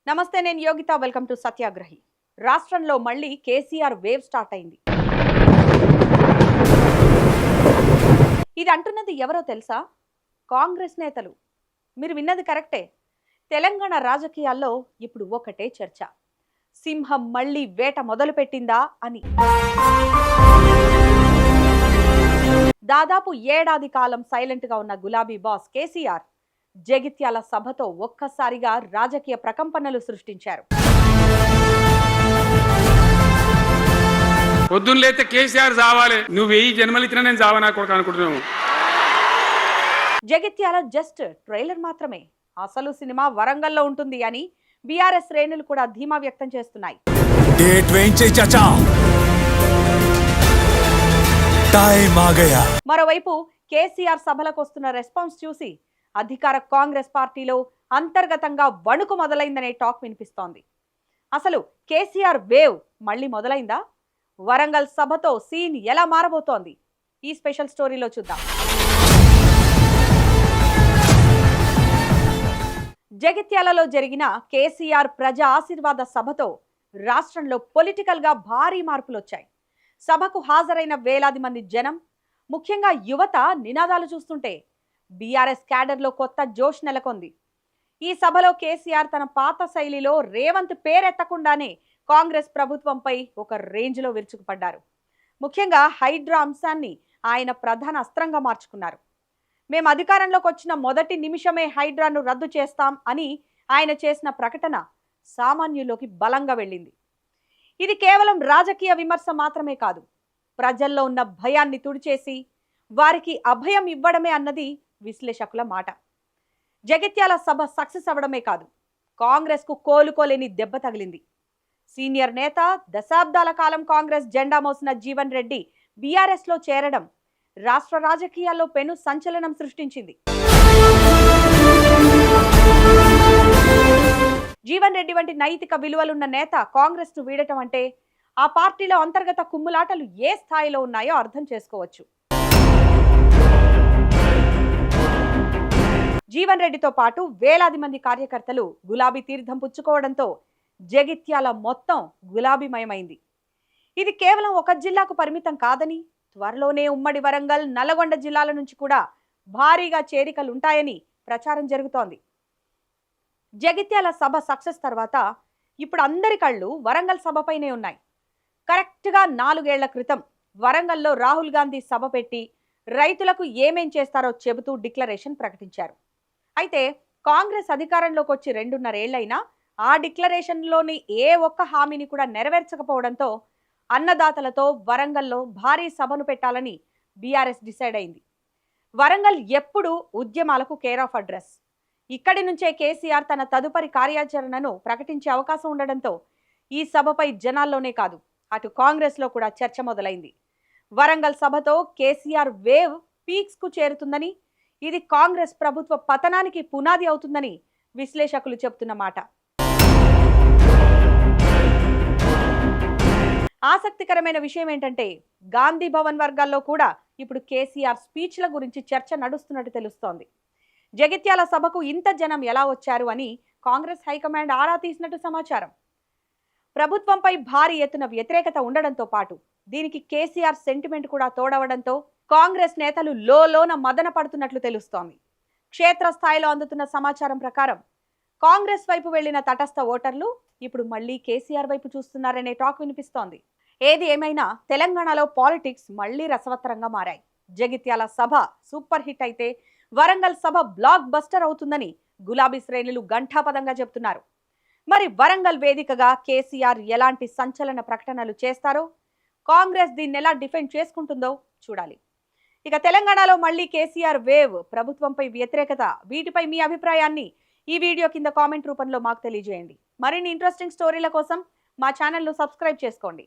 నమస్తే, నేను Yogita. Welcome to సత్యాగ్రహి. రాష్ట్రంలో మళ్ళీ కేసీఆర్ వేవ్ స్టార్ట్ అయింది. ఇది అంటున్నది ఎవరో తెలుసా? కాంగ్రెస్ నేతలు. మీరు విన్నది కరెక్టే. తెలంగాణ రాజకీయాల్లో ఇప్పుడు ఒకటే చర్చ. సింహం మళ్ళీ వేట మొదలుపెట్టిందా అని. దాదాపు ఏడాది కాలం సైలెంట్ గా ఉన్న గులాబీ బాస్ కేసీఆర్ జగిత్యాల సభతో ఒక్కసారిగా రాజకీయ ప్రకంపనలు సృష్టించారు. పొద్దున్నైతే కేసీఆర్ చావాలి, నువ్వు 1000 జన్మలు ఇచ్చినా నేను చావనా కొడుకు అనుకుంటున్నావు. జగిత్యాల జస్ట్ ట్రైలర్ మాత్రమే. అసలు సినిమా వరంగల్లో ఉంటుంది అని బీఆర్ఎస్ శ్రేణులు కూడా ధీమా వ్యక్తం చేస్తున్నాయి. మరోవైపు కేసీఆర్ సభలకు వస్తున్న రెస్పాన్స్ చూసి అధికార కాంగ్రెస్ పార్టీలో అంతర్గతంగా వణుకు మొదలైందనే టాక్ వినిపిస్తోంది. అసలు కేసీఆర్ వేవ్ మళ్ళీ మొదలైందా? వరంగల్ సభతో సీన్ ఎలా మారబోతోంది? ఈ స్పెషల్ స్టోరీలో చూద్దాం. జగిత్యాలలో జరిగిన కేసీఆర్ ప్రజా ఆశీర్వాద సభతో రాష్ట్రంలో పొలిటికల్ గా భారీ మార్పులు వచ్చాయి. సభకు హాజరైన వేలాది మంది జనం, ముఖ్యంగా యువత నినాదాలు చూస్తుంటే బీఆర్ఎస్ క్యాడర్లో కొత్త జోష్ నెలకొంది. ఈ సభలో కేసీఆర్ తన పాత శైలిలో రేవంత్ పేరెత్తకుండానే కాంగ్రెస్ ప్రభుత్వంపై ఒక రేంజ్లో విరుచుకుపడ్డారు. ముఖ్యంగా హైడ్రా అంశాన్ని ఆయన ప్రధాన అస్త్రంగా మార్చుకున్నారు. మేము అధికారంలోకి వచ్చిన మొదటి నిమిషమే హైడ్రాను రద్దు చేస్తాం అని ఆయన చేసిన ప్రకటన సామాన్యుల్లోకి బలంగా వెళ్ళింది. ఇది కేవలం రాజకీయ విమర్శ మాత్రమే కాదు, ప్రజల్లో ఉన్న భయాన్ని తుడిచేసి వారికి అభయం ఇవ్వడమే అన్నది విశ్లేషకుల మాట. జగిత్యాల సభ సక్సెస్ అవ్వడమే కాదు, కాంగ్రెస్ కు కోలుకోలేని దెబ్బ తగిలింది. సీనియర్ నేత, దశాబ్దాల కాలం కాంగ్రెస్ జెండా మోసిన జీవన్ రెడ్డి బీఆర్ఎస్ లో చేరడం రాష్ట్ర రాజకీయాల్లో పెను సంచలనం సృష్టించింది. జీవన్ రెడ్డి వంటి నైతిక విలువలున్న నేత కాంగ్రెస్ ను వీడటం అంటే ఆ పార్టీలో అంతర్గత కుమ్ములాటలు ఏ స్థాయిలో ఉన్నాయో అర్థం చేసుకోవచ్చు. జీవన్ రెడ్డితో పాటు వేలాది మంది కార్యకర్తలు గులాబీ తీర్థం పుచ్చుకోవడంతో జగిత్యాల మొత్తం గులాబీమయమైంది. ఇది కేవలం ఒక జిల్లాకు పరిమితం కాదని, త్వరలోనే ఉమ్మడి వరంగల్, నల్లగొండ జిల్లాల నుంచి కూడా భారీగా చేరికలుంటాయని ప్రచారం జరుగుతోంది. జగిత్యాల సభ సక్సెస్ తర్వాత ఇప్పుడు అందరి కళ్ళు వరంగల్ సభపైనే ఉన్నాయి. కరెక్ట్గా 4 ఏళ్ల క్రితం వరంగల్లో రాహుల్ గాంధీ సభ పెట్టి రైతులకు ఏమేం చేస్తారో చెబుతూ డిక్లరేషన్ ప్రకటించారు. అయితే కాంగ్రెస్ అధికారంలోకి వచ్చి 2.5 ఏళ్లైనా ఆ డిక్లరేషన్లోని ఏ ఒక్క హామీని కూడా నెరవేర్చకపోవడంతో అన్నదాతలతో వరంగల్లో భారీ సభను పెట్టాలని బీఆర్ఎస్ డిసైడ్ అయింది. వరంగల్ ఎప్పుడు ఉద్యమాలకు కేర్ ఆఫ్ అడ్రస్. ఇక్కడి నుంచే కేసీఆర్ తన తదుపరి కార్యాచరణను ప్రకటించే అవకాశం ఉండడంతో ఈ సభపై జనాల్లోనే కాదు, అటు కాంగ్రెస్ లో కూడా చర్చ మొదలైంది. వరంగల్ సభతో కేసీఆర్ వేవ్ పీక్స్ కు చేరుతుందని, ఇది కాంగ్రెస్ ప్రభుత్వ పతనానికి పునాది అవుతుందని విశ్లేషకులు చెబుతున్నమాట. ఆసక్తికరమైన విషయం ఏంటంటే, గాంధీ భవన్ వర్గాల్లో కూడా ఇప్పుడు కేసీఆర్ స్పీచ్ల గురించి చర్చ నడుస్తున్నట్టు తెలుస్తోంది. జగిత్యాల సభకు ఇంత జనం ఎలా వచ్చారు అని కాంగ్రెస్ హైకమాండ్ ఆరా తీసినట్టు సమాచారం. ప్రభుత్వంపై భారీ ఎత్తున వ్యతిరేకత ఉండడంతో పాటు దీనికి కేసీఆర్ సెంటిమెంట్ కూడా తోడవడంతో కాంగ్రెస్ నేతలు లోన మదన పడుతున్నట్లు తెలుస్తోంది. క్షేత్రస్థాయిలో అందుతున్న సమాచారం ప్రకారం కాంగ్రెస్ వైపు వెళ్లిన తటస్థ ఓటర్లు ఇప్పుడు మళ్లీ కేసీఆర్ వైపు చూస్తున్నారనే టాక్ వినిపిస్తోంది. ఏది ఏమైనా తెలంగాణలో పాలిటిక్స్ మళ్లీ రసవత్తరంగా మారాయి. జగిత్యాల సభ సూపర్ హిట్ అయితే వరంగల్ సభ బ్లాక్ బస్టర్ అవుతుందని గులాబీ శ్రేణులు ఘంటాపదంగా చెబుతున్నారు. మరి వరంగల్ వేదికగా కేసీఆర్ ఎలాంటి సంచలన ప్రకటనలు చేస్తారో, కాంగ్రెస్ దీన్ని ఎలా డిఫెండ్ చేసుకుంటుందో చూడాలి. ఇక తెలంగాణలో మళ్ళీ కేసీఆర్ వేవ్, ప్రభుత్వంపై వ్యతిరేకత, వీటిపై మీ అభిప్రాయాన్ని ఈ వీడియో కింద కామెంట్ రూపంలో మాకు తెలియజేయండి. మరిన్ని ఇంట్రెస్టింగ్ స్టోరీల కోసం మా ఛానల్ను సబ్స్క్రైబ్ చేసుకోండి.